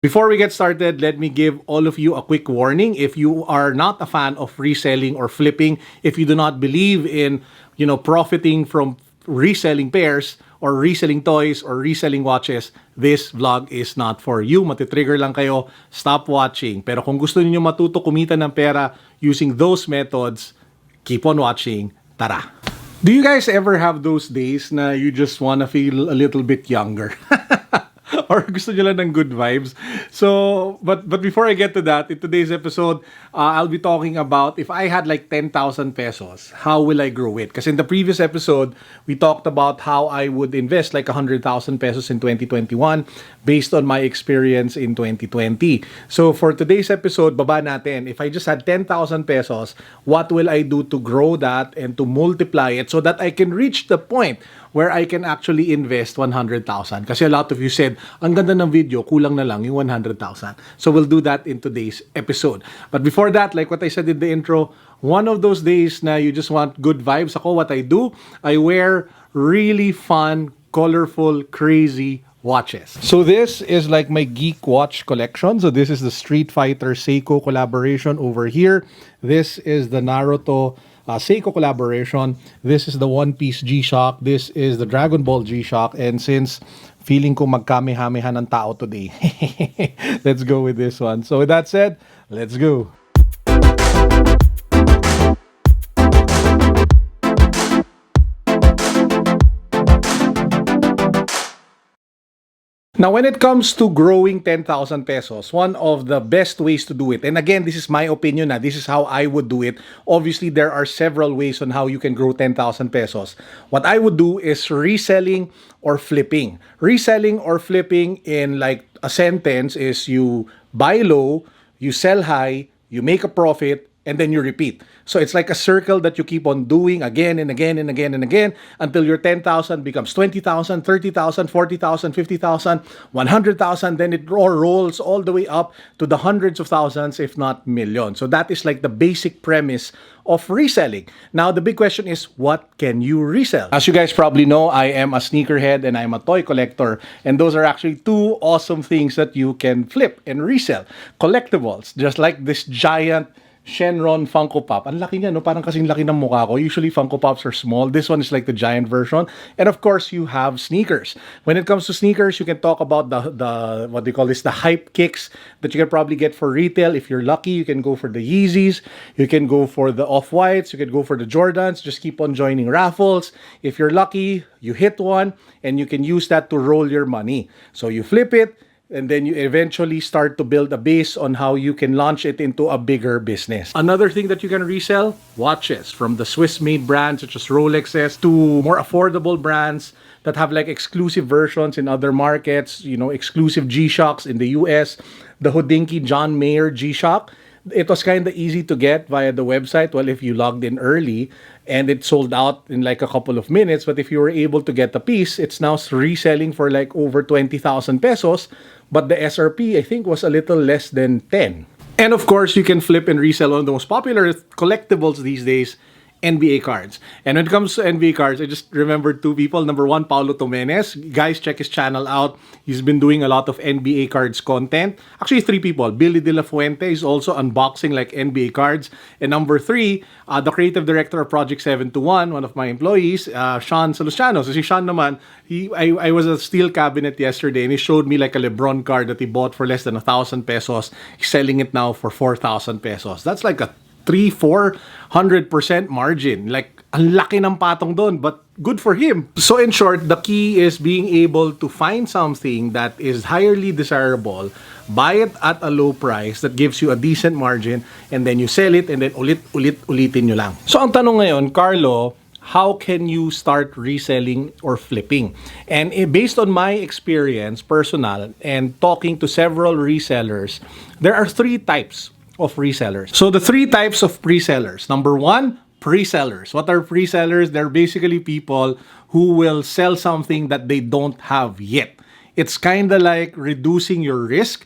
Before we get started, let me give all of you a quick warning. If you are not a fan of reselling or flipping, if you do not believe in, profiting from reselling pairs or reselling toys or reselling watches, this vlog is not for you. Matitrigger lang kayo, stop watching. Pero kung gusto niyo matuto kumita ng pera using those methods, keep on watching. Tara! Do you guys ever have those days na you just wanna feel a little bit younger? Or gusto nyo lang ng good vibes. So, but before I get to that, in today's episode, I'll be talking about if I had like 10,000 pesos, how will I grow it? Because in the previous episode, we talked about how I would invest like 100,000 pesos in 2021 based on my experience in 2020. So for today's episode, baba natin, if I just had 10,000 pesos, what will I do to grow that and to multiply it so that I can reach the point where I can actually invest 100,000. Kasi a lot of you said, ang ganda ng video, kulang na lang yung 100,000. So we'll do that in today's episode. But before that, like what I said in the intro, one of those days na you just want good vibes, ako, what I do, I wear really fun, colorful, crazy watches. So this is like my geek watch collection. So this is the Street Fighter Seiko collaboration over here. This is the Naruto Seiko collaboration. This is the One Piece G-Shock. This is the Dragon Ball G-Shock. And since feeling ko magkamehameha ng tao today, let's go with this one. So with that said, let's go. Now, when it comes to growing 10,000 pesos, one of the best ways to do it, and again, this is my opinion, this is how I would do it. Obviously, there are several ways on how you can grow 10,000 pesos. What I would do is reselling or flipping. Reselling or flipping in like a sentence is you buy low, you sell high, you make a profit, and then you repeat. So it's like a circle that you keep on doing again and again and again and again until your 10,000 becomes 20,000, 30,000, 40,000, 50,000, 100,000. Then it rolls all the way up to the hundreds of thousands, if not millions. So that is like the basic premise of reselling. Now, the big question is, what can you resell? As you guys probably know, I am a sneakerhead and I'm a toy collector. And those are actually two awesome things that you can flip and resell. Collectibles, just like this giant Shenron Funko Pop. Ang laki niya, no? Parang kasing laki ng mukha ko. Usually, Funko Pops are small. This one is like the giant version. And of course, you have sneakers. When it comes to sneakers, you can talk about the what do you call this? The hype kicks that you can probably get for retail. If you're lucky, you can go for the Yeezys. You can go for the Off-Whites. You can go for the Jordans. Just keep on joining raffles. If you're lucky, you hit one, and you can use that to roll your money. So you flip it, and then you eventually start to build a base on how you can launch it into a bigger business. Another thing that you can resell, watches from the Swiss-made brands such as Rolexes to more affordable brands that have like exclusive versions in other markets, exclusive G-Shocks in the US, the Hodinkee John Mayer G-Shock. It was kind of easy to get via the website. Well, if you logged in early and it sold out in like a couple of minutes, but if you were able to get a piece, it's now reselling for like over 20,000 pesos. But the SRP, I think, was a little less than 10. And of course, you can flip and resell one of the most popular collectibles these days, NBA cards. And when it comes to NBA cards, I just remembered two people. Number one, Paulo Tomenes. Guys, check his channel out. He's been doing a lot of NBA cards content. Actually, three people. Billy De La Fuente is also unboxing like NBA cards. And number three, the creative director of Project 721, one of my employees, Sean Salustiano. So si Sean naman, I was at Steel Cabinet yesterday and he showed me like a LeBron card that he bought for less than 1,000 pesos. He's selling it now for 4,000 pesos. That's like a 300-400% margin. Like, ang laki ng patong doon, but good for him. So in short, the key is being able to find something that is highly desirable, buy it at a low price that gives you a decent margin, and then you sell it, and then ulitin nyo lang. So ang tanong ngayon, Carlo, how can you start reselling or flipping? And based on my experience, personal, and talking to several resellers, there are three types of resellers. So the three types of pre-sellers. Number one, pre-sellers. What are pre-sellers? They're basically people who will sell something that they don't have yet. It's kind of like reducing your risk.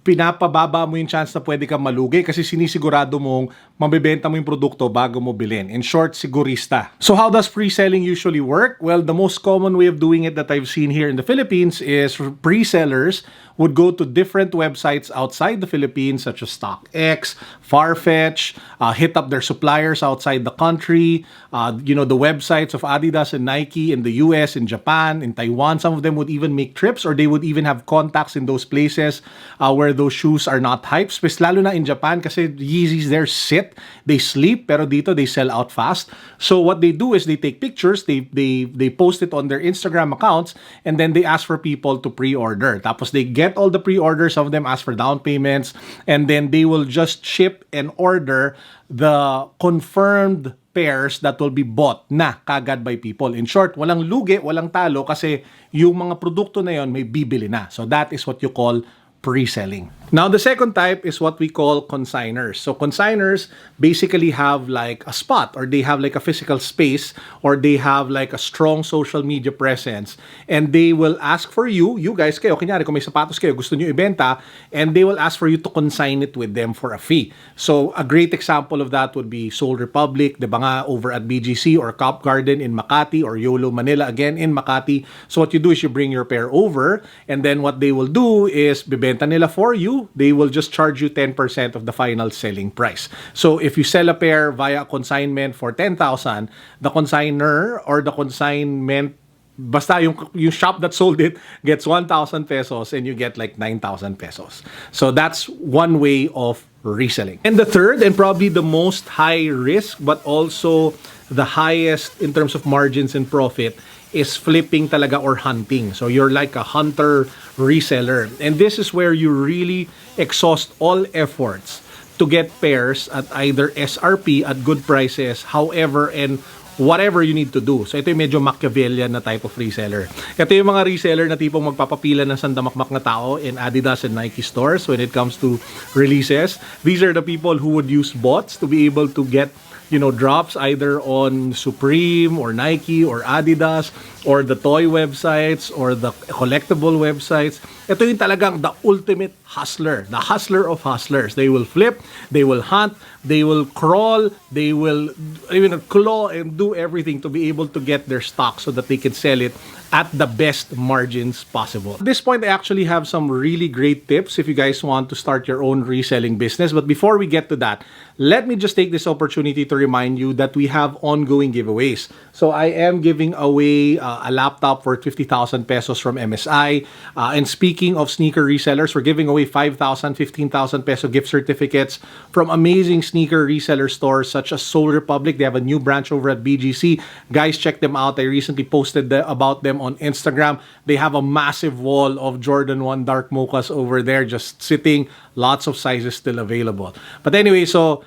pinapababa mo yung chance na pwede kang malugi kasi sinisigurado mong mabibenta mo yung produkto bago mo bilhin. In short, sigurista. So how does pre-selling usually work? Well, the most common way of doing it that I've seen here in the Philippines is pre-sellers would go to different websites outside the Philippines such as StockX, Farfetch, hit up their suppliers outside the country, the websites of Adidas and Nike in the US, in Japan, in Taiwan. Some of them would even make trips, or they would even have contacts in those places where those shoes are not hyped. Lalo na in Japan kasi Yeezys there sit, they sleep, pero dito they sell out fast. So what they do is they take pictures, they post it on their Instagram accounts, and then they ask for people to pre-order. Tapos they get all the pre-orders, some of them ask for down payments, and then they will just ship and order the confirmed pairs that will be bought na kagad by people. In short, walang lugi, walang talo kasi yung mga produkto na yon may bibili na. So that is what you call pre-selling. Now, the second type is what we call consigners. So consigners basically have like a spot, or they have like a physical space, or they have like a strong social media presence, and they will ask for you guys kayo, kunyari kung may sapatos kayo, gusto nyo ibenta, and they will ask for you to consign it with them for a fee. So a great example of that would be Soul Republic, di ba nga, over at BGC, or Cop Garden in Makati, or YOLO Manila again in Makati. So what you do is you bring your pair over, and then what they will do is bibenta nila for you. They will just charge you 10% of the final selling price. So if you sell a pair via consignment for 10,000, the consigner or the consignment, basta yung shop that sold it gets 1,000 pesos and you get like 9,000 pesos. So that's one way of reselling. And the third, and probably the most high risk but also the highest in terms of margins and profit, is flipping talaga, or hunting. So you're like a hunter reseller. And this is where you really exhaust all efforts to get pairs at either SRP at good prices, however, and whatever you need to do. So ito yung medyo Machiavellian na type of reseller. Ito yung mga reseller na tipong magpapapila ng sandamakmak na tao in Adidas and Nike stores when it comes to releases. These are the people who would use bots to be able to get drops either on Supreme or Nike or Adidas or the toy websites or the collectible websites. Ito yung talagang the ultimate hustler, the hustler of hustlers. They will flip, they will hunt, they will crawl, they will even claw and do everything to be able to get their stock so that they can sell it at the best margins possible. At this point, I actually have some really great tips if you guys want to start your own reselling business. But before we get to that, let me just take this opportunity to remind you that we have ongoing giveaways. So I am giving away a laptop worth 50,000 pesos from MSI. And speaking of sneaker resellers, we're giving away 5,000, 15,000 peso gift certificates from amazing sneaker reseller stores such as Soul Republic. They have a new branch over at BGC. Guys, check them out. I recently posted about them on Instagram. They have a massive wall of Jordan 1 Dark Mochas over there just sitting. Lots of sizes still available. But anyway, so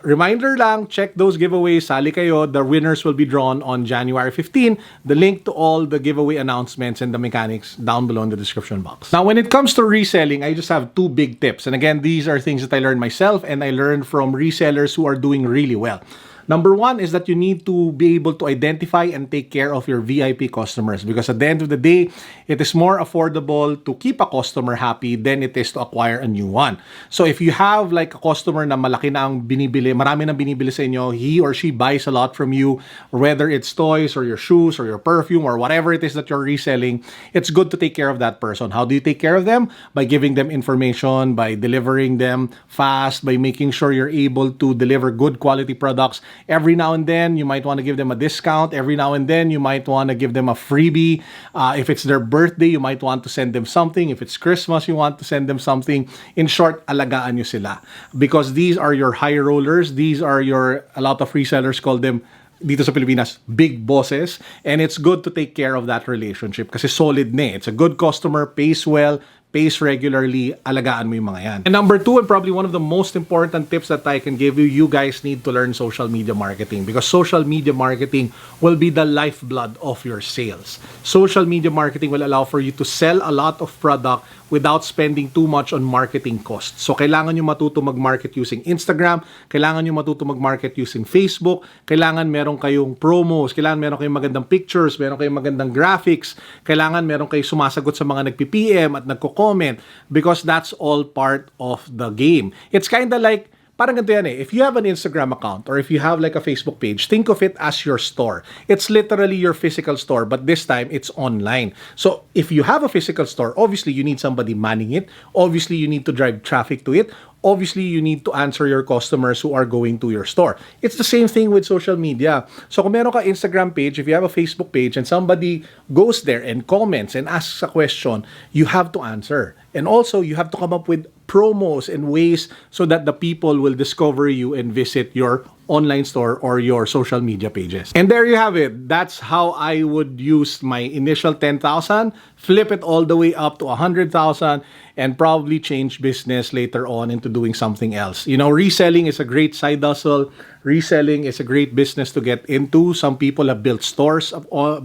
reminder lang, check those giveaways, sali kayo. The winners will be drawn on January 15. The link to all the giveaway announcements and the mechanics down below in the description box. Now, when it comes to reselling, I just have two big tips. And again, these are things that I learned myself and I learned from resellers who are doing really well. Number one is that you need to be able to identify and take care of your VIP customers, because at the end of the day, it is more affordable to keep a customer happy than it is to acquire a new one. So if you have like a customer na malaki na ang binibili, marami na binibili sa inyo, he or she buys a lot from you, whether it's toys or your shoes or your perfume or whatever it is that you're reselling, it's good to take care of that person. How do you take care of them? By giving them information, by delivering them fast, by making sure you're able to deliver good quality products. Every now and then, you might want to give them a discount. Every now and then, you might want to give them a freebie. If it's their birthday, you might want to send them something. If it's Christmas, you want to send them something. In short, alagaan nyo sila. Because these are your high rollers. These are a lot of resellers call them, dito sa Pilipinas, big bosses. And it's good to take care of that relationship kasi solid na. It's a good customer, pays well, pays regularly, alagaan mo yung mga yan. And number two, and probably one of the most important tips that I can give you, you guys need to learn social media marketing, because social media marketing will be the lifeblood of your sales. Social media marketing will allow for you to sell a lot of product without spending too much on marketing costs. So kailangan nyo matuto mag-market using Instagram, kailangan nyo matuto mag-market using Facebook, kailangan meron kayong promos, kailangan meron kayong magandang pictures, meron kayong magandang graphics, kailangan meron kayong sumasagot sa mga nagpi-PM at nagko comment, because that's all part of the game. It's kind of like, parang ganito yan eh. If you have an Instagram account or if you have like a Facebook page, think of it as your store. It's literally your physical store, but this time it's online. So if you have a physical store, obviously you need somebody manning it. Obviously you need to drive traffic to it. Obviously, you need to answer your customers who are going to your store. It's the same thing with social media. So kung meron ka Instagram page, if you have a Facebook page and somebody goes there and comments and asks a question, you have to answer. And also, you have to come up with promos and ways so that the people will discover you and visit your online store or your social media pages. And there you have it. That's how I would use my initial 10,000, flip it all the way up to 100,000, and probably change business later on into doing something else. You know, reselling is a great side hustle. Reselling is a great business to get into. Some people have built stores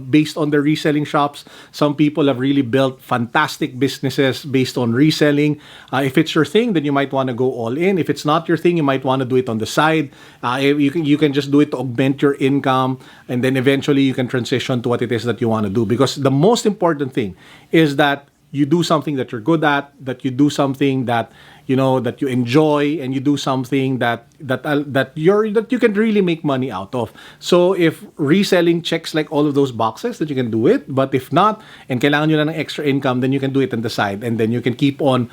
based on their reselling shops. Some people have really built fantastic businesses based on reselling. If it's your thing, then you might want to go all in. If it's not your thing, you might want to do it on the side. You can just do it to augment your income, and then eventually you can transition to what it is that you want to do. Because the most important thing is that you do something that you're good at, that you do something that you know that you enjoy, and you do something that you can really make money out of. So if reselling checks like all of those boxes, that you can do it. But if not, and kailangan nyo lang ng extra income, then you can do it on the side, and then you can keep on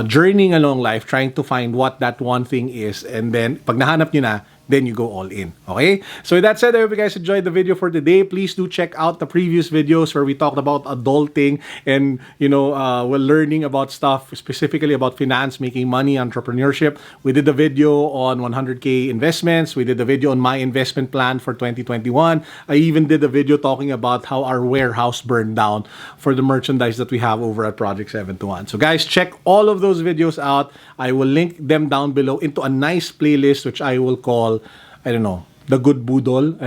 journeying along life, trying to find what that one thing is, and then pag nahanap nyo na, then you go all in. Okay? So with that said, I hope you guys enjoyed the video for today. Please do check out the previous videos where we talked about adulting and, you know, we're learning about stuff, specifically about finance, making money, entrepreneurship. We did a video on 100K investments. We did a video on my investment plan for 2021. I even did a video talking about how our warehouse burned down for the merchandise that we have over at Project 721. So guys, check all of those videos out. I will link them down below into a nice playlist, which I will call, I don't know, the good boodle.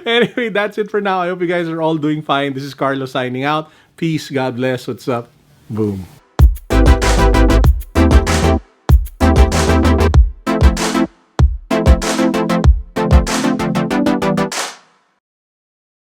Anyway, that's it for now. I hope you guys are all doing fine. This is Carlo signing out. Peace. God bless. What's up? Boom.